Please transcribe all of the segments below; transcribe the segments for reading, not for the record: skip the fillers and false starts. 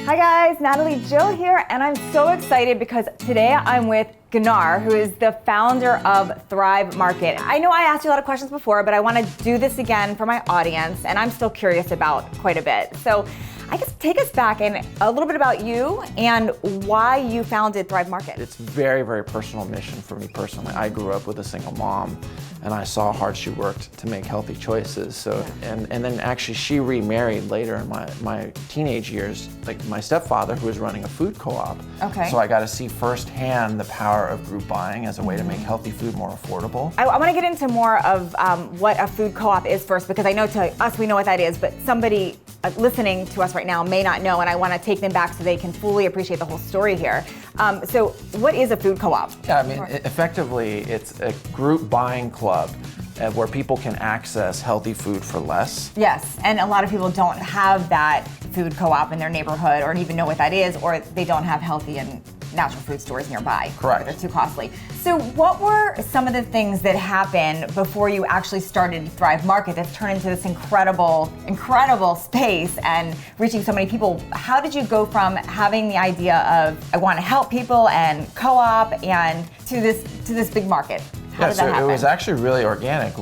Hi guys, Natalie Jill here, and I'm so excited because today I'm with Gunnar, who is the founder of Thrive Market. I know I asked you a lot of questions before, but I want to do this again for my audience, and I'm still curious about quite a bit. So I guess take us back and a little bit about you and why you founded Thrive Market. It's very, very personal mission for me personally. I grew up with a single mom, and I saw how hard she worked to make healthy choices. So, and then actually she remarried later in my teenage years, like my stepfather who was running a food co-op. Okay. So I got to see firsthand the power of group buying as a way to make healthy food more affordable. I want to get into more of what a food co-op is first, because I know to us we know what that is, but somebody listening to us right now may not know, and I want to take them back so they can fully appreciate the whole story here. So what is a food co-op? Yeah, I mean, effectively, it's a group buying club where people can access healthy food for less. Yes, and a lot of people don't have that food co-op in their neighborhood or even know what that is, or they don't have healthy and natural food stores nearby. Correct. They're too costly. So what were some of the things that happened before you actually started Thrive Market that's turned into this incredible space and reaching so many people? How did you go from having the idea of I want to help people and co-op and to this big market? How did that happen? It was actually really organic.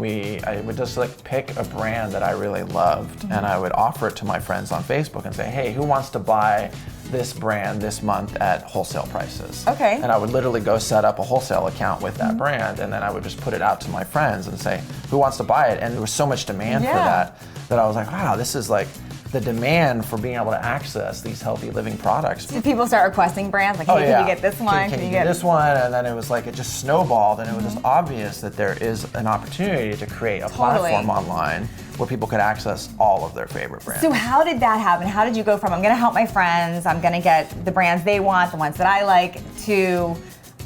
I would just pick a brand that I really loved, and I would offer it to my friends on Facebook and say, hey, who wants to buy this brand this month at wholesale prices? Okay. And I would literally go set up a wholesale account with that brand, and then I would just put it out to my friends and say, who wants to buy it? And there was so much demand for that I was like, wow, this is like the demand for being able to access these healthy living products. Did people start requesting brands? Like, hey, can you get this one? Can you get this one? And then it was like, it just snowballed, and it was just obvious that there is an opportunity to create a platform online where people could access all of their favorite brands. So how did that happen? How did you go from I'm gonna help my friends, I'm gonna get the brands they want, the ones that I like, to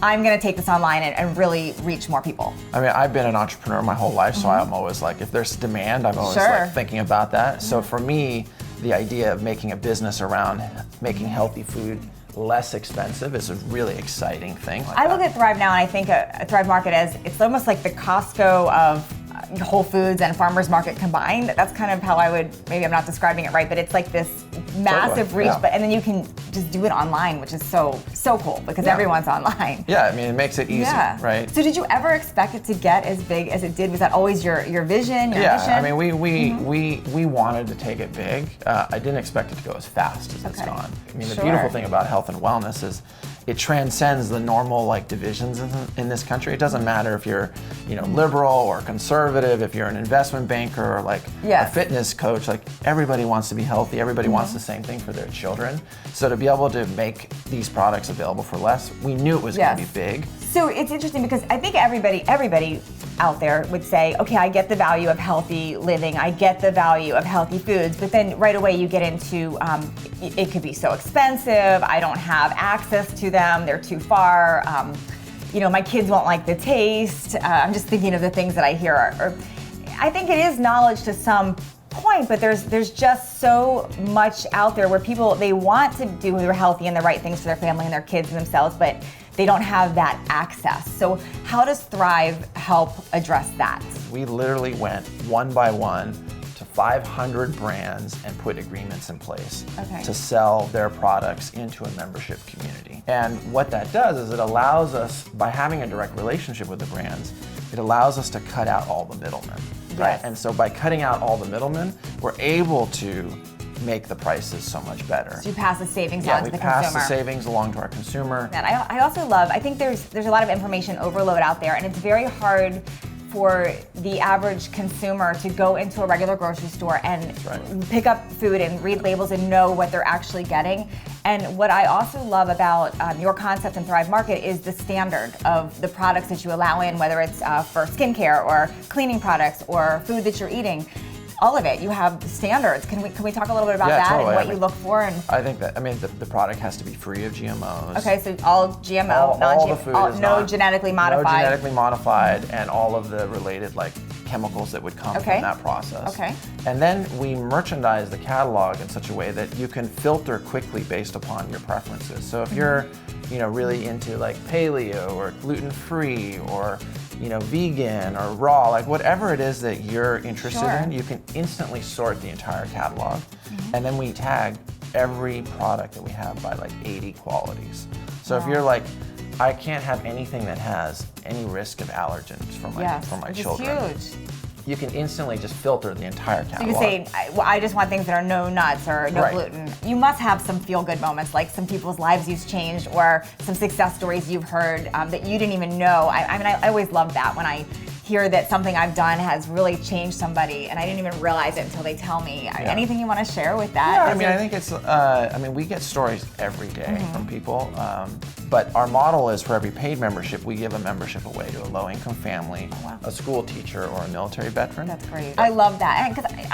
I'm gonna take this online and really reach more people? I mean, I've been an entrepreneur my whole life, so I'm always like, if there's demand, I'm always like thinking about that. So for me, the idea of making a business around making healthy food less expensive is a really exciting thing. I look at Thrive now and I think a Thrive Market as, it's almost like the Costco of Whole Foods and Farmers Market combined. That's kind of how I would, maybe I'm not describing it right, but it's like this massive reach, and then you can just do it online, which is so cool because everyone's online. Yeah, I mean, it makes it easy, right? So did you ever expect it to get as big as it did? Was that always your vision, your mission? I mean, we wanted to take it big. I didn't expect it to go as fast as it's gone. I mean, the beautiful thing about health and wellness is it transcends the normal divisions in this country. It doesn't matter if you're, liberal or conservative, if you're an investment banker or a fitness coach. Everybody wants to be healthy. Everybody wants the same thing for their children. So to be able to make these products available for less, we knew it was going to be big. So it's interesting because I think everybody out there would say, okay, I get the value of healthy living, I get the value of healthy foods, but then right away you get into, it could be so expensive, I don't have access to them, they're too far, my kids won't like the taste. I'm just thinking of the things that I hear. I think it is knowledge to some point, but there's just so much out there where people, they want to do healthy and the right things for their family and their kids and themselves, but they don't have that access. So how does Thrive help address that? We literally went one by one to 500 brands and put agreements in place to sell their products into a membership community. And what that does is it allows us, by having a direct relationship with the brands, it allows us to cut out all the middlemen. Right? And so by cutting out all the middlemen, we're able to make the prices so much better. So you pass the savings on to the consumer. Yeah, we pass the savings along to our consumer. And I also love, I think there's a lot of information overload out there, and it's very hard for the average consumer to go into a regular grocery store and pick up food and read labels and know what they're actually getting. And what I also love about your concept in Thrive Market is the standard of the products that you allow in, whether it's for skincare or cleaning products or food that you're eating. All of it, you have standards. Can we talk a little bit about that and what you look for? And I think that, the product has to be free of GMOs. Okay, so all GMO, non-GMO, no genetically modified. No genetically modified, and all of the related chemicals that would come from that process. Okay. And then we merchandise the catalog in such a way that you can filter quickly based upon your preferences. So if you're, really into paleo or gluten-free or vegan or raw, whatever it is that you're interested in, you can instantly sort the entire catalog. And then we tag every product that we have by like 80 qualities. So if you're like, I can't have anything that has any risk of allergens for my children. Is huge. You can instantly just filter the entire catalog. So you can say, I just want things that are no nuts or no gluten. You must have some feel-good moments, like some people's lives you've changed or some success stories you've heard that you didn't even know. I mean, I always love that when I hear that something I've done has really changed somebody and I didn't even realize it until they tell me. Anything you want to share with that? Yeah, I mean, I think it's, we get stories every day from people, but our model is for every paid membership, we give a membership away to a low-income family, a school teacher, or a military veteran. That's great. I love that. Because it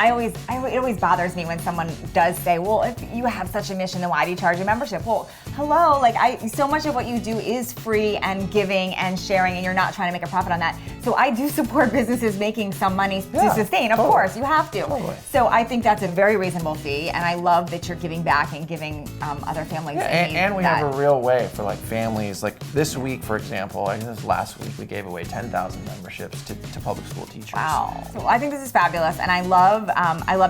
always bothers me when someone does say, well, if you have such a mission, then why do you charge a membership? Well, hello, so much of what you do is free and giving and sharing, and you're not trying to make a profit on that. So I do support businesses making some money to sustain. Of course, you have to. Totally. So I think that's a very reasonable fee, and I love that you're giving back and giving other families. And we have a real way for like families. Like this week, for example, I think this last week, we gave away 10,000 memberships to public school teachers. Wow. So I think this is fabulous, and I love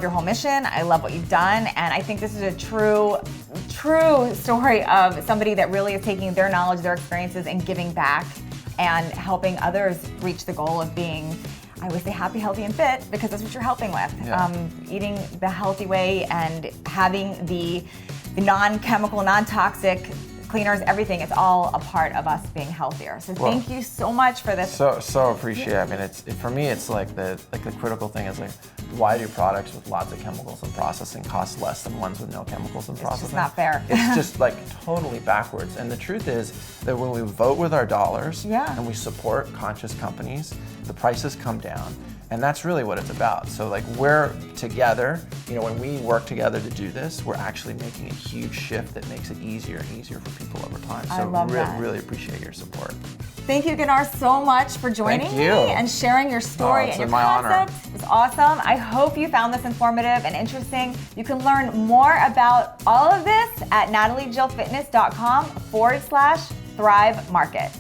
your whole mission. I love what you've done, and I think this is a true story of somebody that really is taking their knowledge, their experiences, and giving back and helping others reach the goal of being, I would say, happy, healthy, and fit, because that's what you're helping with. Eating the healthy way and having the non-chemical, non-toxic cleaners, everything. It's all a part of us being healthier. So thank you so much for this. So appreciate it. I mean, for me, it's like the critical thing is like, why do products with lots of chemicals and processing cost less than ones with no chemicals and processing? It's just not fair. It's just like totally backwards. And the truth is that when we vote with our dollars and we support conscious companies, the prices come down. And that's really what it's about. So like we're together, when we work together to do this, we're actually making a huge shift that makes it easier and easier for people over time. So I love that. Really appreciate your support. Thank you, Gunnar, so much for joining me and sharing your story and your concept. It was awesome. I hope you found this informative and interesting. You can learn more about all of this at nataliejillfitness.com/Thrive Market.